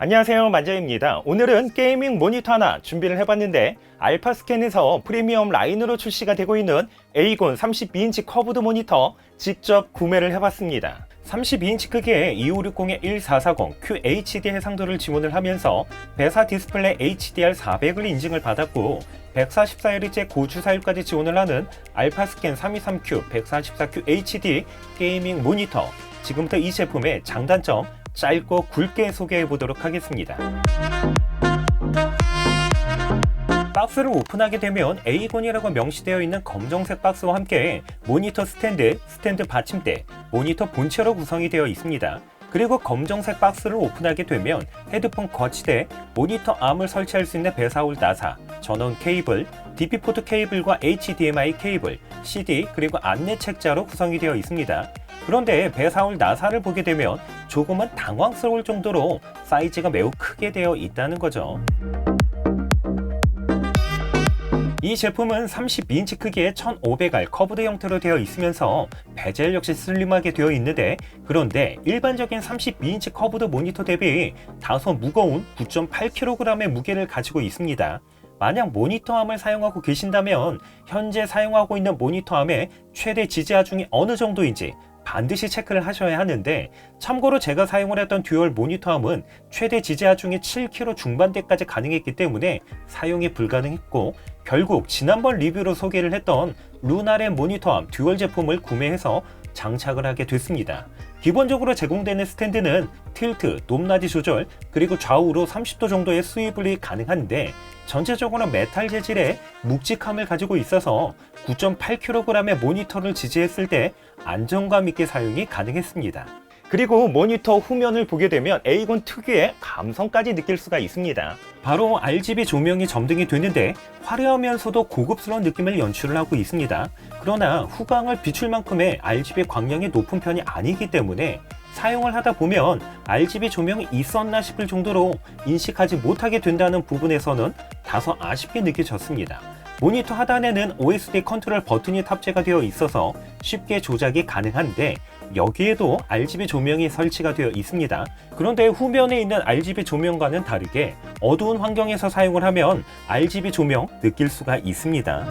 안녕하세요, 만자입니다. 오늘은 게이밍 모니터 하나 준비를 해봤는데 알파스캔에서 프리미엄 라인으로 출시가 되고 있는 에이곤 32인치 커브드 모니터 직접 구매를 해봤습니다. 32인치 크기의 2560-1440 QHD 해상도를 지원을 하면서 배사 디스플레이 HDR400을 인증을 받았고 144Hz 고주사율까지 지원을 하는 알파스캔 323Q 144QHD 게이밍 모니터. 지금부터 이 제품의 장단점 짧고 굵게 소개해 보도록 하겠습니다. 박스를 오픈하게 되면 에이곤이라고 명시되어 있는 검정색 박스와 함께 모니터 스탠드, 스탠드 받침대, 모니터 본체로 구성이 되어 있습니다. 그리고 검정색 박스를 오픈하게 되면 헤드폰 거치대, 모니터 암을 설치할 수 있는 배사홀 나사, 전원 케이블, DP 포트 케이블과 HDMI 케이블, CD 그리고 안내 책자로 구성이 되어 있습니다. 그런데 배사홀 나사를 보게 되면 조금은 당황스러울 정도로 사이즈가 매우 크게 되어 있다는 거죠. 이 제품은 32인치 크기의 1500R 커브드 형태로 되어 있으면서 베젤 역시 슬림하게 되어 있는데, 그런데 일반적인 32인치 커브드 모니터 대비 다소 무거운 9.8kg의 무게를 가지고 있습니다. 만약 모니터암을 사용하고 계신다면 현재 사용하고 있는 모니터암의 최대 지지하중이 어느 정도인지 반드시 체크를 하셔야 하는데, 참고로 제가 사용을 했던 듀얼 모니터암은 최대 지지하중이 7kg 중반대까지 가능했기 때문에 사용이 불가능했고, 결국 지난번 리뷰로 소개를 했던 루나의 모니터암 듀얼 제품을 구매해서 장착을 하게 됐습니다. 기본적으로 제공되는 스탠드는 틸트, 높낮이 조절, 그리고 좌우로 30도 정도의 스위블이 가능한데 전체적으로 메탈 재질의 묵직함을 가지고 있어서 9.8kg의 모니터를 지지했을 때 안정감 있게 사용이 가능했습니다. 그리고 모니터 후면을 보게 되면 에이곤 특유의 감성까지 느낄 수가 있습니다. 바로 RGB 조명이 점등이 되는데 화려하면서도 고급스러운 느낌을 연출을 하고 있습니다. 그러나 후광을 비출 만큼의 RGB 광량이 높은 편이 아니기 때문에 사용을 하다 보면 RGB 조명이 있었나 싶을 정도로 인식하지 못하게 된다는 부분에서는 다소 아쉽게 느껴졌습니다. 모니터 하단에는 OSD 컨트롤 버튼이 탑재가 되어 있어서 쉽게 조작이 가능한데 여기에도 RGB 조명이 설치가 되어 있습니다. 그런데 후면에 있는 RGB 조명과는 다르게 어두운 환경에서 사용을 하면 RGB 조명 느낄 수가 있습니다.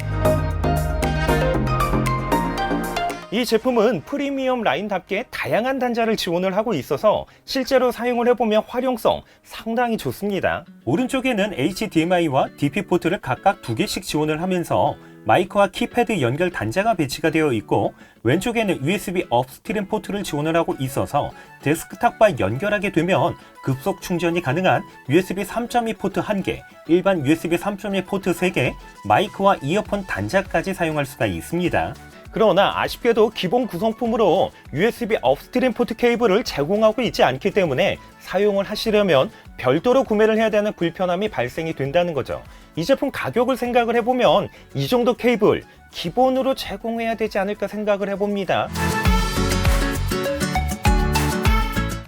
이 제품은 프리미엄 라인답게 다양한 단자를 지원을 하고 있어서 실제로 사용을 해보면 활용성 상당히 좋습니다. 오른쪽에는 HDMI와 DP 포트를 각각 2개씩 지원을 하면서 마이크와 키패드 연결 단자가 배치가 되어 있고, 왼쪽에는 USB 업스트림 포트를 지원을 하고 있어서 데스크탑과 연결하게 되면 급속 충전이 가능한 USB 3.2 포트 1개, 일반 USB 3.2 포트 3개, 마이크와 이어폰 단자까지 사용할 수가 있습니다. 그러나 아쉽게도 기본 구성품으로 USB 업스트림 포트 케이블을 제공하고 있지 않기 때문에 사용을 하시려면 별도로 구매를 해야 되는 불편함이 발생이 된다는 거죠. 이 제품 가격을 생각을 해보면 이 정도 케이블 기본으로 제공해야 되지 않을까 생각을 해봅니다.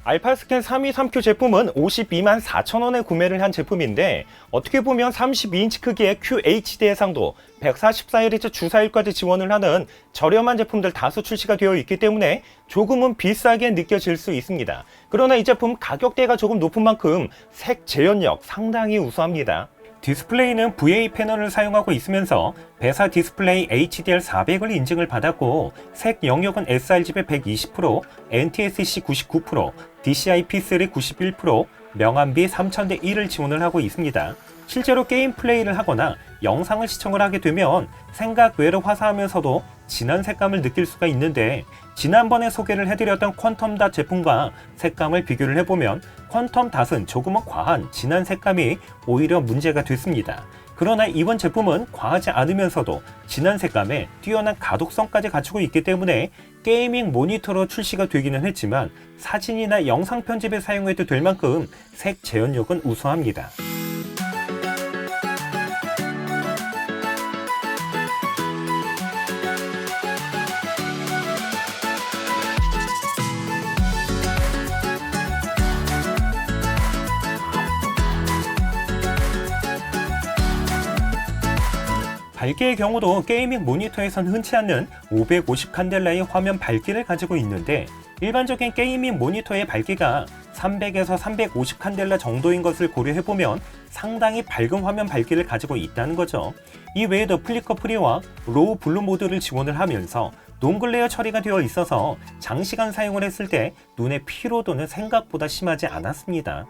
알파스캔 323Q 제품은 52만 4천원에 구매를 한 제품인데, 어떻게 보면 32인치 크기의 QHD 해상도, 144Hz 주사율까지 지원을 하는 저렴한 제품들 다수 출시가 되어 있기 때문에 조금은 비싸게 느껴질 수 있습니다. 그러나 이 제품 가격대가 조금 높은 만큼 색 재현력 상당히 우수합니다. 디스플레이는 VA 패널을 사용하고 있으면서 배사 디스플레이 HDR400을 인증을 받았고, 색 영역은 sRGB 120%, NTSC 99%, DCI-P3 91%, 명암비 3000대 1을 지원을 하고 있습니다. 실제로 게임 플레이를 하거나 영상을 시청을 하게 되면 생각 외로 화사하면서도 진한 색감을 느낄 수가 있는데, 지난번에 소개를 해드렸던 퀀텀 닷 제품과 색감을 비교를 해보면 퀀텀 닷은 조금은 과한 진한 색감이 오히려 문제가 됐습니다. 그러나 이번 제품은 과하지 않으면서도 진한 색감에 뛰어난 가독성까지 갖추고 있기 때문에 게이밍 모니터로 출시가 되기는 했지만 사진이나 영상 편집에 사용해도 될 만큼 색 재현력은 우수합니다. 밝기의 경우도 게이밍 모니터에선 흔치 않는 550 칸델라의 화면 밝기를 가지고 있는데 일반적인 게이밍 모니터의 밝기가 300에서 350 칸델라 정도인 것을 고려해보면 상당히 밝은 화면 밝기를 가지고 있다는 거죠. 이 외에도 플리커 프리와 로우 블루 모드를 지원을 하면서 논글레어 처리가 되어 있어서 장시간 사용을 했을 때 눈의 피로도는 생각보다 심하지 않았습니다.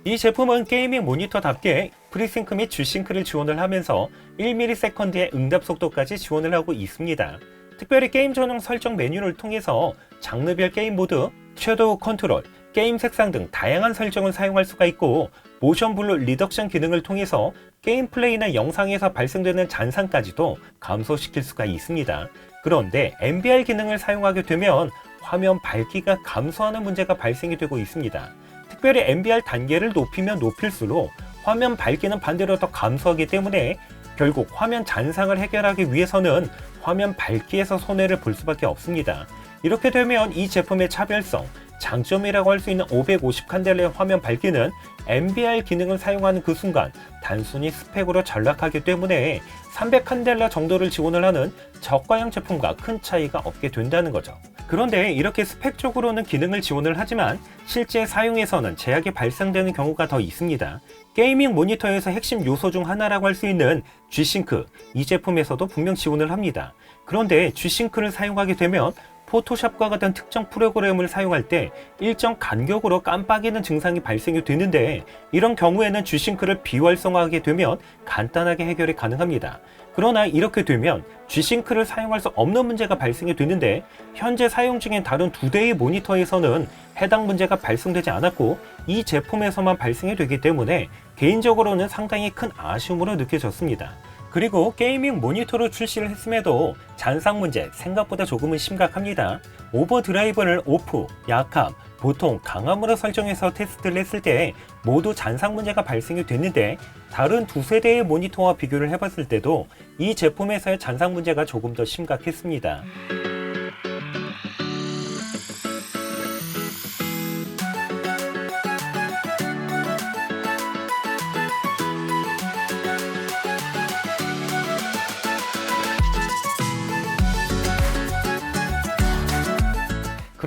이 제품은 게이밍 모니터답게 프리싱크 및 G싱크를 지원을 하면서 1ms의 응답 속도까지 지원을 하고 있습니다. 특별히 게임 전용 설정 메뉴를 통해서 장르별 게임 모드, 섀도우 컨트롤, 게임 색상 등 다양한 설정을 사용할 수가 있고 모션 블루 리덕션 기능을 통해서 게임 플레이나 영상에서 발생되는 잔상까지도 감소시킬 수가 있습니다. 그런데 NVR 기능을 사용하게 되면 화면 밝기가 감소하는 문제가 발생이 되고 있습니다. 특별히 NVR 단계를 높이면 높일수록 화면 밝기는 반대로 더 감소하기 때문에 결국 화면 잔상을 해결하기 위해서는 화면 밝기에서 손해를 볼 수밖에 없습니다. 이렇게 되면 이 제품의 차별성, 장점이라고 할 수 있는 550 칸델라의 화면 밝기는 NVR 기능을 사용하는 그 순간 단순히 스펙으로 전락하기 때문에 300 칸델라 정도를 지원을 하는 저가형 제품과 큰 차이가 없게 된다는 거죠. 그런데 이렇게 스펙적으로는 기능을 지원을 하지만 실제 사용에서는 제약이 발생되는 경우가 더 있습니다. 게이밍 모니터에서 핵심 요소 중 하나라고 할 수 있는 G싱크, 이 제품에서도 분명 지원을 합니다. 그런데 G싱크를 사용하게 되면 포토샵과 같은 특정 프로그램을 사용할 때 일정 간격으로 깜빡이는 증상이 발생이 되는데 이런 경우에는 G싱크를 비활성화하게 되면 간단하게 해결이 가능합니다. 그러나 이렇게 되면 G싱크를 사용할 수 없는 문제가 발생이 되는데 현재 사용 중인 다른 2대의 모니터에서는 해당 문제가 발생되지 않았고 이 제품에서만 발생이 되기 때문에 개인적으로는 상당히 큰 아쉬움으로 느껴졌습니다. 그리고 게이밍 모니터로 출시를 했음에도 잔상 문제 생각보다 조금은 심각합니다. 오버드라이브를 오프, 약함, 보통, 강함으로 설정해서 테스트를 했을 때 모두 잔상 문제가 발생이 됐는데 다른 2세대의 모니터와 비교를 해봤을 때도 이 제품에서의 잔상 문제가 조금 더 심각했습니다.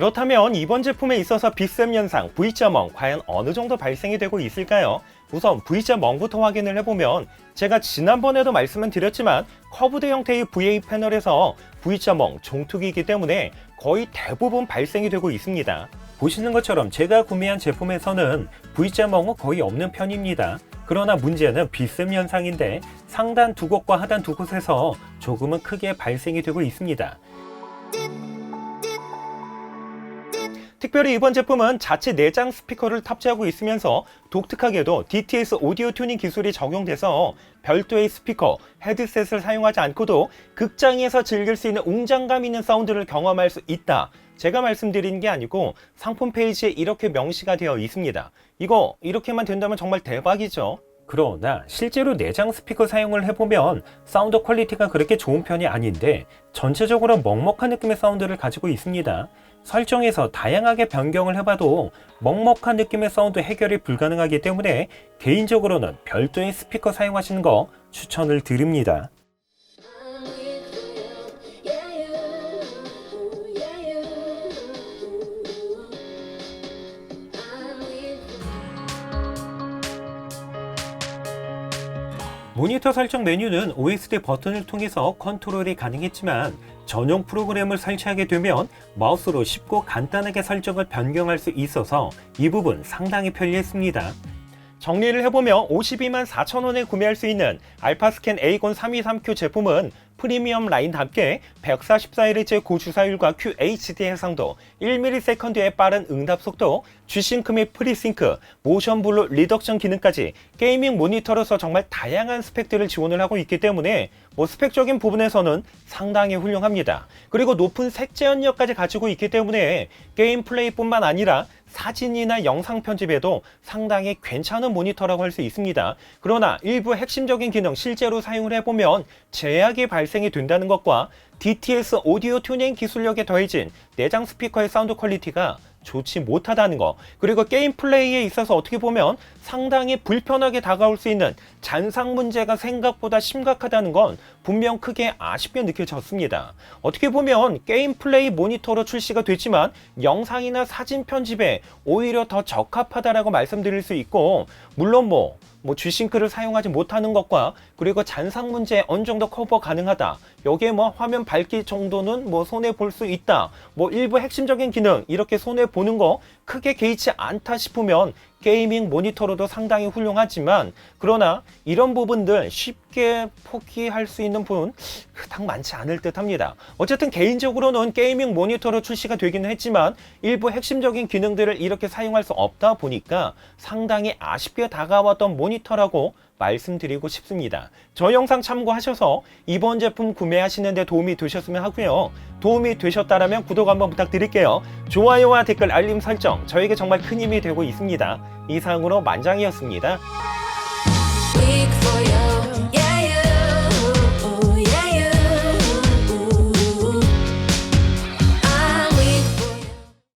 그렇다면 이번 제품에 있어서 빅샘 현상 V자멍 과연 어느 정도 발생이 되고 있을까요? 우선 V자멍부터 확인을 해보면 제가 지난번에도 말씀을 드렸지만 커브드 형태의 VA 패널에서 V자멍 종특이기 때문에 거의 대부분 발생이 되고 있습니다. 보시는 것처럼 제가 구매한 제품에서는 V자멍은 거의 없는 편입니다. 그러나 문제는 빗샘 현상인데 상단 두 곳과 하단 두 곳에서 조금은 크게 발생이 되고 있습니다. 특별히 이번 제품은 자체 내장 스피커를 탑재하고 있으면서 독특하게도 DTS 오디오 튜닝 기술이 적용돼서 별도의 스피커, 헤드셋을 사용하지 않고도 극장에서 즐길 수 있는 웅장감 있는 사운드를 경험할 수 있다. 제가 말씀드리는 게 아니고 상품 페이지에 이렇게 명시가 되어 있습니다. 이거 이렇게만 된다면 정말 대박이죠. 그러나 실제로 내장 스피커 사용을 해보면 사운드 퀄리티가 그렇게 좋은 편이 아닌데 전체적으로 먹먹한 느낌의 사운드를 가지고 있습니다. 설정에서 다양하게 변경을 해봐도 먹먹한 느낌의 사운드 해결이 불가능하기 때문에 개인적으로는 별도의 스피커 사용하시는 거 추천을 드립니다. 모니터 설정 메뉴는 OSD 버튼을 통해서 컨트롤이 가능했지만 전용 프로그램을 설치하게 되면 마우스로 쉽고 간단하게 설정을 변경할 수 있어서 이 부분 상당히 편리했습니다. 정리를 해보면 524,000원에 구매할 수 있는 알파스캔 에이곤 323Q 제품은 프리미엄 라인답게 144Hz 고주사율과 QHD 해상도, 1ms의 빠른 응답 속도, G싱크 및 프리싱크, 모션 블루 리덕션 기능까지 게이밍 모니터로서 정말 다양한 스펙들을 지원을 하고 있기 때문에 스펙적인 부분에서는 상당히 훌륭합니다. 그리고 높은 색재 연력까지 가지고 있기 때문에 게임 플레이뿐만 아니라 사진이나 영상 편집에도 상당히 괜찮은 모니터라고 할 수 있습니다. 그러나 일부 핵심적인 기능 실제로 사용을 해보면 제약이 발생이 된다는 것과 DTS 오디오 튜닝 기술력에 더해진 내장 스피커의 사운드 퀄리티가 좋지 못하다는 거, 그리고 게임 플레이에 있어서 어떻게 보면 상당히 불편하게 다가올 수 있는 잔상 문제가 생각보다 심각하다는 건 분명 크게 아쉽게 느껴졌습니다. 어떻게 보면 게임 플레이 모니터로 출시가 됐지만 영상이나 사진 편집에 오히려 더 적합하다라고 말씀드릴 수 있고, 물론 G싱크를 사용하지 못하는 것과 그리고 잔상 문제 어느 정도 커버 가능하다, 여기에 화면 밝기 정도는 손해 볼 수 있다, 일부 핵심적인 기능 이렇게 손해 보는 거 크게 개의치 않다 싶으면 게이밍 모니터로도 상당히 훌륭하지만, 그러나 이런 부분들 쉽게 포기할 수 있는 분 그닥 많지 않을 듯 합니다. 어쨌든 개인적으로는 게이밍 모니터로 출시가 되기는 했지만 일부 핵심적인 기능들을 이렇게 사용할 수 없다 보니까 상당히 아쉽게 다가왔던 모니터라고 말씀드리고 싶습니다. 저 영상 참고하셔서 이번 제품 구매하시는 데 도움이 되셨으면 하고요. 도움이 되셨다면 구독 한번 부탁드릴게요. 좋아요와 댓글, 알림 설정 저에게 정말 큰 힘이 되고 있습니다. 이상으로 만장이었습니다.